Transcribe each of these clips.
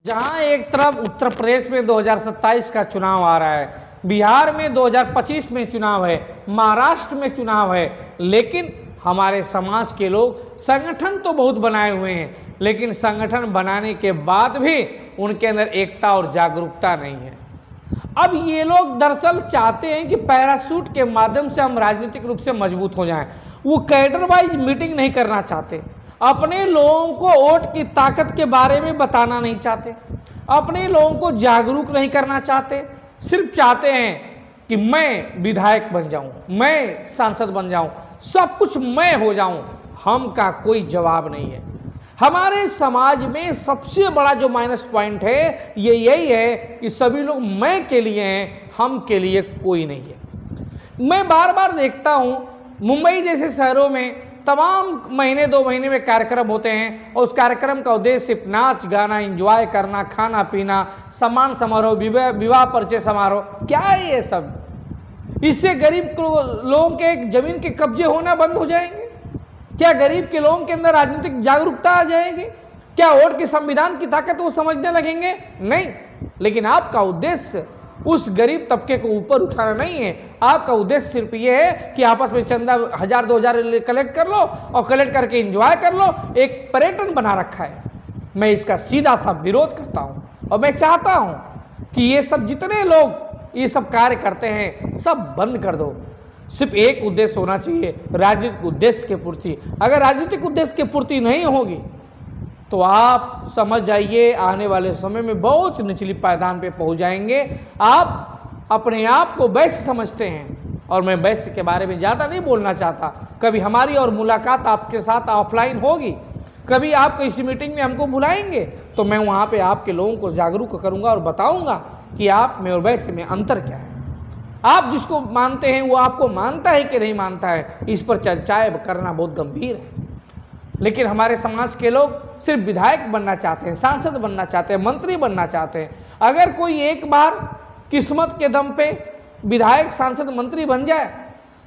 जहां एक तरफ उत्तर प्रदेश में 2027 का चुनाव आ रहा है, बिहार में 2025 में चुनाव है, महाराष्ट्र में चुनाव है, लेकिन हमारे समाज के लोग संगठन तो बहुत बनाए हुए हैं, लेकिन संगठन बनाने के बाद भी उनके अंदर एकता और जागरूकता नहीं है। अब ये लोग दरअसल चाहते हैं कि पैराशूट के माध्यम से हम राजनीतिक रूप से मजबूत हो जाएं। वो कैडर वाइज मीटिंग नहीं करना चाहते, अपने लोगों को वोट की ताकत के बारे में बताना नहीं चाहते, अपने लोगों को जागरूक नहीं करना चाहते। सिर्फ चाहते हैं कि मैं विधायक बन जाऊं, मैं सांसद बन जाऊं, सब कुछ मैं हो जाऊं। हम का कोई जवाब नहीं है। हमारे समाज में सबसे बड़ा जो माइनस पॉइंट है ये यही है कि सभी लोग मैं के लिए हैं, हम के लिए कोई नहीं है। मैं बार बार देखता हूं मुंबई जैसे शहरों में तमाम महीने 2 महीने में कार्यक्रम होते हैं और उस कार्यक्रम का उद्देश्य सिर्फ नाच गाना, एंजॉय करना, खाना पीना, सम्मान समारोह, विवाह परिचय समारोह। क्या है ये सब? इससे गरीब लोगों के जमीन के कब्जे होना बंद हो जाएंगे? क्या गरीब के लोगों के अंदर राजनीतिक जागरूकता आ जाएगी? क्या वोट के संविधान की ताकत वो समझने लगेंगे? नहीं। लेकिन आपका उद्देश्य उस गरीब तबके को ऊपर उठाना नहीं है। आपका उद्देश्य सिर्फ ये है कि आपस में चंदा 1000-2000 कलेक्ट कर लो और कलेक्ट करके एंजॉय कर लो। एक पर्यटन बना रखा है। मैं इसका सीधा सा विरोध करता हूं और मैं चाहता हूं कि ये सब जितने लोग ये सब कार्य करते हैं सब बंद कर दो। सिर्फ एक उद्देश्य होना चाहिए, राजनीतिक उद्देश्य की पूर्ति। अगर राजनीतिक उद्देश्य की पूर्ति नहीं होगी तो आप समझ जाइए आने वाले समय में बहुत निचली पायदान पे पहुंच जाएंगे। आप अपने आप को वैश्य समझते हैं और मैं वैश्य के बारे में ज़्यादा नहीं बोलना चाहता। कभी हमारी और मुलाकात आपके साथ ऑफलाइन होगी, कभी आप किसी मीटिंग में हमको बुलाएंगे तो मैं वहाँ पे आपके लोगों को जागरूक करूँगा और बताऊँगा कि आप में और वैश्य में अंतर क्या है। आप जिसको मानते हैं वो आपको मानता है कि नहीं मानता है, इस पर चर्चाएँ करना बहुत गंभीर है। लेकिन हमारे समाज के लोग सिर्फ विधायक बनना चाहते हैं, सांसद बनना चाहते हैं, मंत्री बनना चाहते हैं। अगर कोई एक बार किस्मत के दम पे विधायक, सांसद, मंत्री बन जाए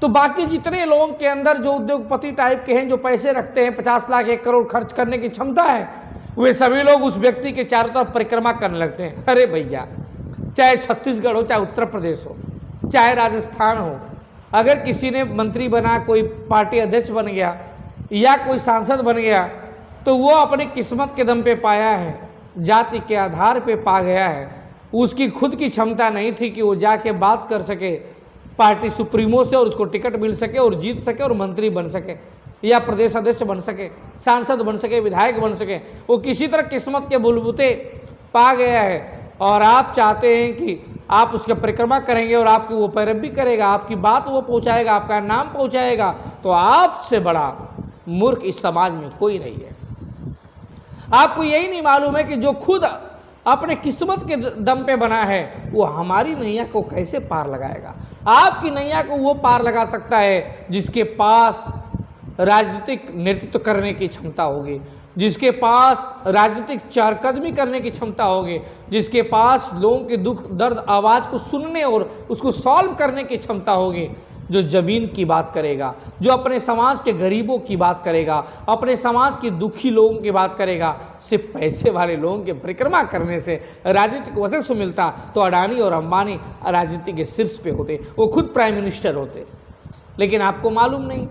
तो बाकी जितने लोगों के अंदर जो उद्योगपति टाइप के हैं, जो पैसे रखते हैं, 50 लाख 1 करोड़ खर्च करने की क्षमता है, वे सभी लोग उस व्यक्ति के चारों तरफ परिक्रमा करने लगते हैं। अरे भैया, चाहे छत्तीसगढ़ हो, चाहे उत्तर प्रदेश हो, चाहे राजस्थान हो, अगर किसी ने मंत्री बना, कोई पार्टी अध्यक्ष बन गया या कोई सांसद बन गया तो वो अपनी किस्मत के दम पे पाया है, जाति के आधार पे पा गया है। उसकी खुद की क्षमता नहीं थी कि वो जाके बात कर सके पार्टी सुप्रीमो से और उसको टिकट मिल सके और जीत सके और मंत्री बन सके या प्रदेश अध्यक्ष बन सके, सांसद बन सके, विधायक बन सके। वो किसी तरह किस्मत के बुलबुते पा गया है और आप चाहते हैं कि आप उसका परिक्रमा करेंगे और आपकी वो पैरवी करेगा, आपकी बात वो पहुँचाएगा, आपका नाम पहुँचाएगा। तो आपसे बड़ा मूर्ख इस समाज में कोई नहीं है। आपको यही नहीं मालूम है कि जो खुद अपने किस्मत के दम पे बना है वो हमारी नैया को कैसे पार लगाएगा। आपकी नैया को वो पार लगा सकता है जिसके पास राजनीतिक नेतृत्व करने की क्षमता होगी, जिसके पास राजनीतिक चहलकदमी करने की क्षमता होगी, जिसके पास लोगों के दुख दर्द आवाज़ को सुनने और उसको सॉल्व करने की क्षमता होगी, जो ज़मीन की बात करेगा, जो अपने समाज के गरीबों की बात करेगा, अपने समाज के दुखी लोगों की बात करेगा। सिर्फ पैसे वाले लोगों के परिक्रमा करने से राजनीतिक वर्चस्व मिलता तो अडानी और अंबानी राजनीति के शीर्ष पे होते, वो खुद प्राइम मिनिस्टर होते। लेकिन आपको मालूम नहीं,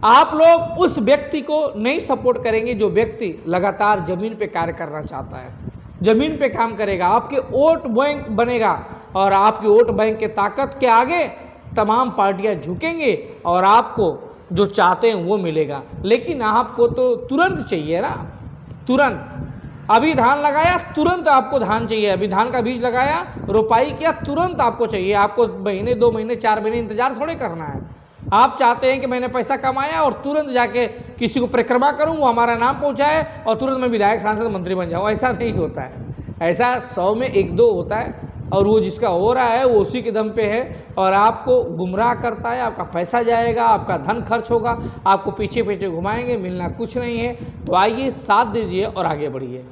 आप लोग उस व्यक्ति को नहीं सपोर्ट करेंगे जो व्यक्ति लगातार ज़मीन पे कार्य करना चाहता है, ज़मीन पे काम करेगा, आपके वोट बैंक बनेगा और आपके वोट बैंक के ताकत के आगे तमाम पार्टियां झुकेंगे और आपको जो चाहते हैं वो मिलेगा। लेकिन आपको तो तुरंत चाहिए ना, तुरंत। अभी धान लगाया, तुरंत आपको धान चाहिए। अभी धान का बीज लगाया, रोपाई किया, तुरंत आपको चाहिए। आपको महीने, 2 महीने, 4 महीने इंतजार थोड़े करना है। आप चाहते हैं कि मैंने पैसा कमाया और तुरंत जाके किसी को परिक्रमा करूं, वो हमारा नाम पहुंचाए और तुरंत मैं विधायक, सांसद, मंत्री बन जाऊं। ऐसा नहीं होता है। ऐसा 100 में 1-2 होता है और वो जिसका हो रहा है वो उसी के दम पे है और आपको गुमराह करता है। आपका पैसा जाएगा, आपका धन खर्च होगा, आपको पीछे पीछे घुमाएंगे, मिलना कुछ नहीं है। तो आइए, साथ दीजिए और आगे बढ़िए।